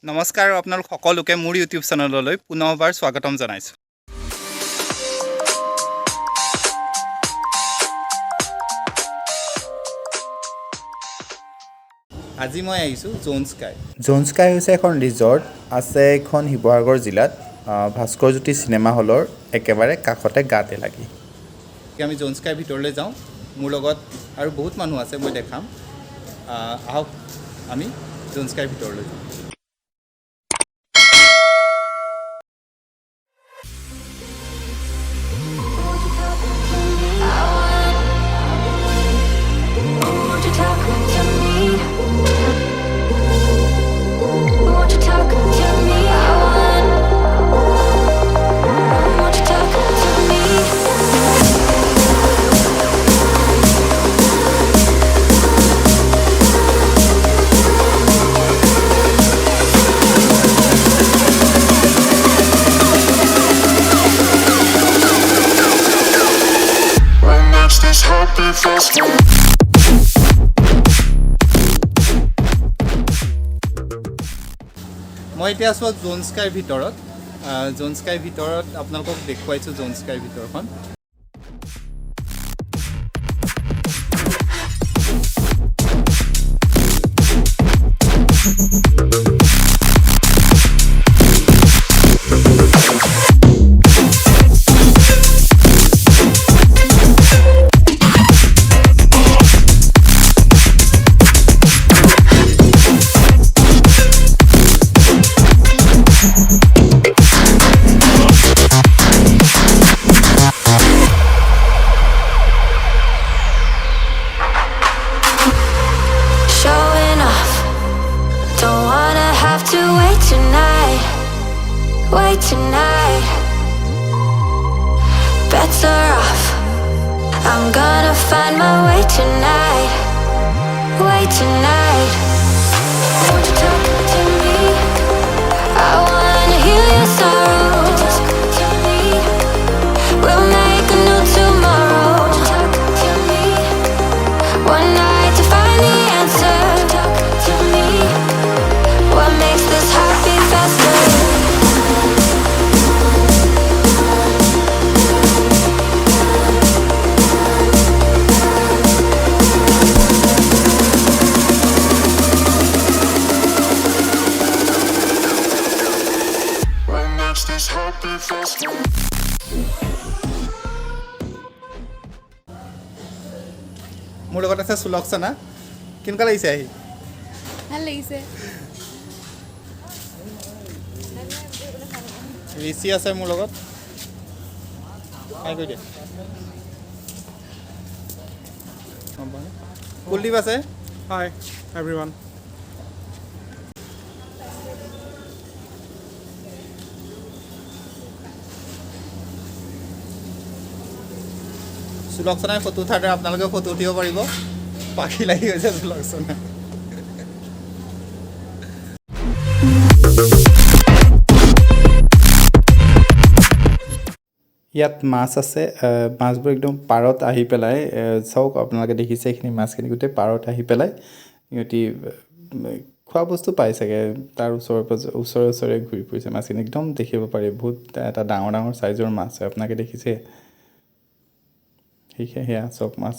নমস্কাৰ আপোনালোক সকলোকে মোৰ ইউটিউব চেনেললৈ পুনৰবাৰ স্বাগতম জনাইছোঁ। আজি মই আহিছোঁ জোনস্কাই। জোনস্কাই হৈছে এখন ৰিজৰ্ট আছে এখন শিৱসাগৰ জিলাত ভাস্কৰজ্যোতি চিনেমা হলৰ একেবাৰে কাষতে গাতে লাগি। আমি জোনস্কাইৰ ভিতৰলৈ যাওঁ, মোৰ লগত আৰু বহুত মানুহ আছে, মই দেখাম। আহক আমি জোনস্কাইৰ ভিতৰলৈ যাওঁ। মই এতিয়া আছোঁ জোনস্কাইৰ ভিতৰত। জোনস্কাইৰ ভিতৰত আপোনালোকক দেখুৱাইছোঁ জোনস্কাইৰ ভিতৰখন। Wait tonight, better off. I'm gonna find my way tonight. Wait tonight. Won't you talk to me? I wanna heal your sorrow. Talk to me. We'll make a new tomorrow. Talk to me. One night to find the answer. Talk to me. What makes this heart beat faster? মোৰ লগত আছে সুলক্ষণা। কেনেকুৱা লাগিছে আহি? ভাল লাগিছে। ঋষি আছে মোৰ লগত। কৈ দিয়ে। কুলদীপ আছে। Hi, everyone. সুলক্ষণাই ফটো উঠাৰ দৰে আপোনালোকে ফটো উঠিব পাৰিব। পাখি লাগি গৈছে সুলক্ষণা। ইয়াত মাছ আছে, মাছবোৰ একদম পাৰত আহি পেলাই চাওক, আপোনালোকে দেখিছে এইখিনি মাছখিনি গোটেই পাৰত আহি পেলাই সিহঁতি খোৱা বস্তু পাই চাগে, তাৰ ওচৰে ঘূৰি ফুৰিছে মাছখিনি। একদম দেখিব পাৰি বহুত এটা ডাঙৰ ডাঙৰ চাইজৰ মাছ হয়, আপোনালোকে দেখিছে। সেয়া চব মাছ।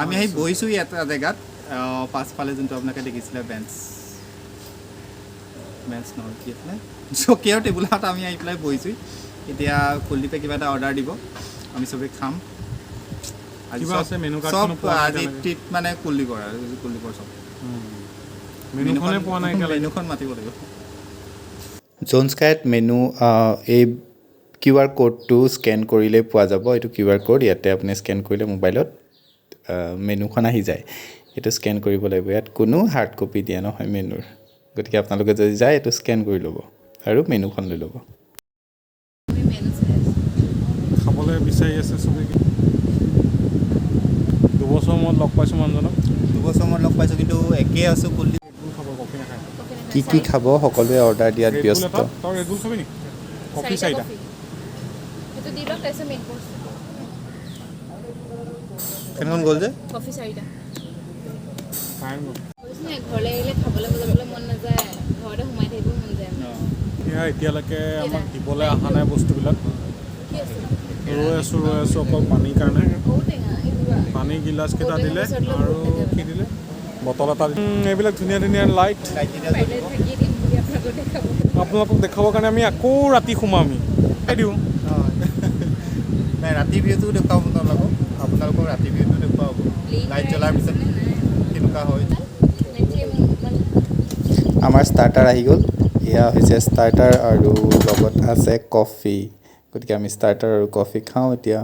আমি আহি বহিছোঁ এটা জেগাত, পাছফালে যোনটো আপোনালোকে দেখিছিলে বেঞ্চ নহয়, কি আছিলে, চকী আৰু টেবুলত আমি আহি পেলাই বহিছোঁ। এতিয়া কুলদীপে কিবা এটা অৰ্ডাৰ দিব, আমি চবেই খাম। চব আজি ট্ৰিট মানে কুলদীপৰ চব। মেনুখন মাতিব লাগিব। জোনস্কায়াত মেনু এই QR কোডটো স্কেন কৰিলে পোৱা যাব এইটো QR কোড ইয়াতে আপুনি স্কেন কৰিলে মোবাইলত মেনুখন আহি যায় এইটো স্কেন কৰিব লাগিব ইয়াত কোনো হাৰ্ড কপি দিয়া নহয় মেনুৰ গতিকে আপোনালোকে যদি যায় এইটো স্কেন কৰি ল'ব আৰু মেনুখন লৈ ল'ব খাবলৈ বিচাৰি আছে চবেই দুবছৰ মূৰত লগ পাইছোঁ মানুহজনক দুবছৰ মূৰত লগ পাইছোঁ কিন্তু একেই আছোঁ কুল্লি ৰেডবুল খাব কফি নাখায় কি খাব সকলোৱে অৰ্ডাৰ দিয়াত ৰেডবুল ব্যস্ত এটা তই ৰেডবুল খাবি নি কফি চাৰিটা সেইটো দি লওক তাৰপিছত মেইন কোৰ্চ কেনেখন গ'ল যে কফি 4টা খাই কৈছোঁ নাই ঘৰলৈ আহিলে খাবলৈ যাবলৈ মন নাযায় ঘৰতে সোমাই থাকিব মন যায় সেয়া এতিয়ালৈকে আমাক দিবলৈ অহা নাই বস্তুবিলাক কি আছে ৰৈ আছোঁ অকল পানীৰ কাৰণে ঔটেঙা পানী গিলাচকেইটা দিলে আৰু কি দিলে বটল এটা এইবিলাক ধুনীয়া ধুনীয়া লাইট থাকি দিম বুলি আপোনালোকক দেখাব আপোনালোকক দেখাবৰ কাৰণে আমি আকৌ ৰাতি সোমামি দিওঁ নাই ৰাতি ভিউটো দেখুৱাব আপোনালোকক ৰাতি ভিউটো দেখুৱাব লাইট জ্বলাৰ পিছত কেনেকুৱা হয় আমাৰ ষ্টাৰ্টাৰ আহি গ'ল এয়া হৈছে ষ্টাৰ্টাৰ আৰু লগত আছে কফি গতিকে আমি ষ্টাৰ্টাৰ আৰু কফি খাওঁ এতিয়া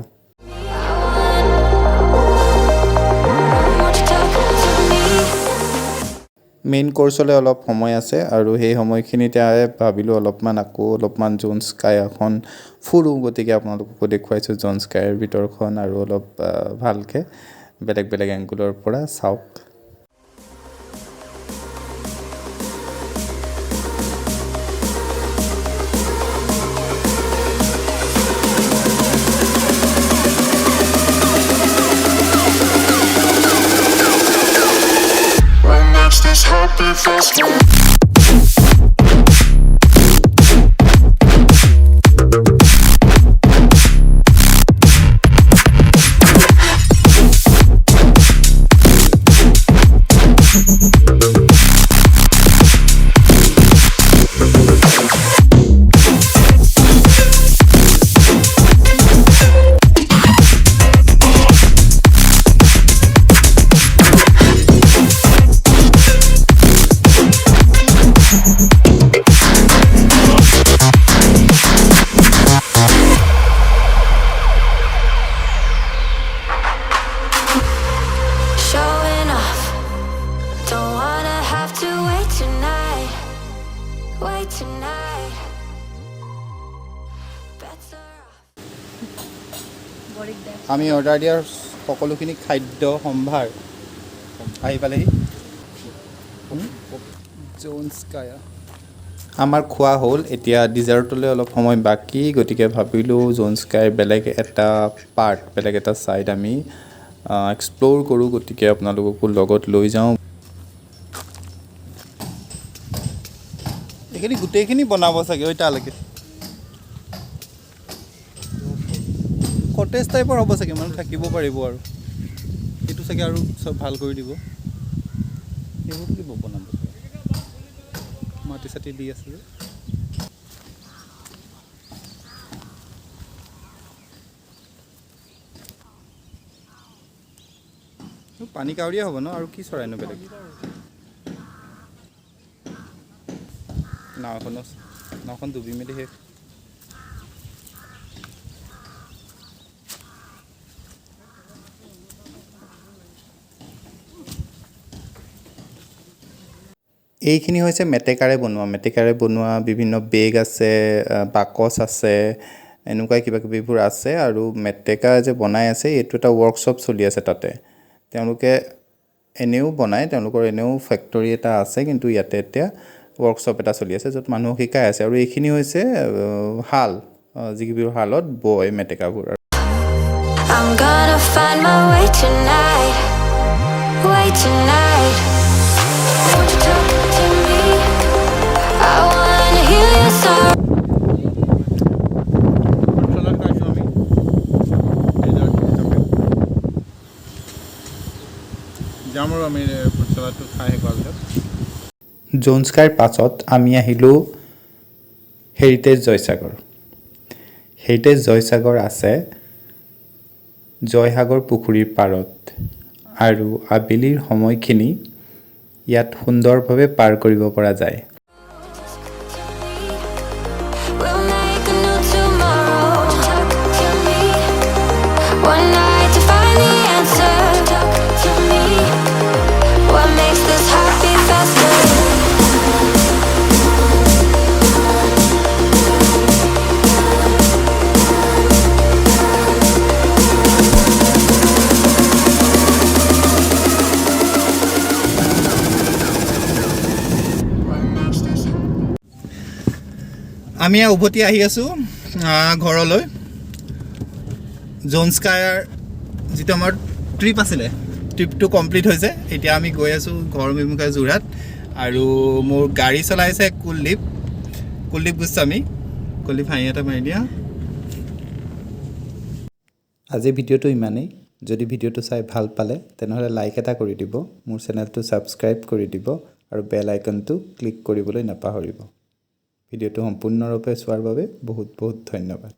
মেইন কোৰ্চলৈ অলপ সময় আছে আৰু সেই সময়খিনিতে ভাবিলোঁ অলপমান জোনস্কায়াখন ফুৰোঁ গতিকে আপোনালোককো দেখুৱাইছোঁ জোনস্কায়াৰ ভিতৰখন আৰু অলপ ভালকৈ বেলেগ বেলেগ এংগুলৰ পৰা চাওক This happy festival. Showing off. Don't wanna have to wait tonight. Wait tonight. Better off. আমি অৰ্ডাৰ দিয়াৰ সকলোখিনি খাদ্য সম্ভাৰ আহি পালেহি জোনস্কায়া আমাৰ খোৱা হ'ল এতিয়া ডিজাৰ্টলৈ অলপ সময় বাকী গতিকে ভাবিলোঁ জোনস্কায়াৰ বেলেগ এটা ছাইড আমি এক্সপ্ল'ৰ কৰোঁ গতিকে আপোনালোককো লগত লৈ যাওঁ এইখিনি গোটেইখিনি বনাব চাগে তালৈকে কটেজ টাইপৰ হ'ব চাগে মানুহ থাকিব পাৰিব আৰু সেইটো চাগে আৰু চব ভাল কৰি দিব সেইবোৰতো দিব বনাব মাটি চাটি দি আছে যে পানী কাউৰীয়া হ'ব ন আৰু কি চৰাইনো বেলেগ নাওখন ডুবি মেলি শেষ এইখিনি হৈছে মেটেকাৰে বনোৱা বিভিন্ন বেগ আছে বাকচ আছে এনেকুৱা কিবা কিবিবোৰ আছে আৰু মেটেকা যে বনাই আছে এইটো এটা ৱৰ্কশ্বপ চলি আছে তাতে তেওঁলোকে এনেও বনায় তেওঁলোকৰ এনেও ফেক্টৰী এটা আছে কিন্তু ইয়াতে এতিয়া ৱৰ্কশ্বপ এটা চলি আছে য'ত মানুহক শিকাই আছে আৰু এইখিনি হৈছে শাল যিবোৰ শালত বয় মেটেকাবোৰ I'm gonna find my way tonight. Way tonight. Won't you talk to me? I wanna hear your sorrow. যাম আৰু আমি চলাটো খাই শেষ হোৱাৰ পিছত জোনস্কায়াৰ পাছত আমি আহিলোঁ হেৰিটেজ জয়সাগৰ আছে জয়সাগৰ পুখুৰীৰ পাৰত আৰু আবেলিৰ সময়খিনি ইয়াত সুন্দৰভাৱে পাৰ কৰিব পৰা যায় I আমি উভতি আহি আছোঁ ঘৰলৈ জোনস্কায়াৰ যিটো আমাৰ ট্ৰিপ আছিলে ট্ৰিপটো কমপ্লিট হৈছে এতিয়া আমি গৈ আছোঁ ঘৰ অভিমুখে যোৰহাট আৰু মোৰ গাড়ী চলাইছে কুলদীপ গোস্বামী কুলদীপ হাঁহি এটা মাৰি দিয়া আজি ভিডিঅ'টো ইমানেই যদি ভিডিঅ'টো চাই ভাল পালে তেনেহ'লে লাইক এটা কৰি দিব মোৰ চেনেলটো ছাবস্ক্ৰাইব কৰি দিব আৰু বেল আইকনটো ক্লিক কৰিবলৈ নাপাহৰিব ভিডিঅ'টো সম্পূৰ্ণৰূপে চোৱাৰ বাবে বহুত বহুত ধন্যবাদ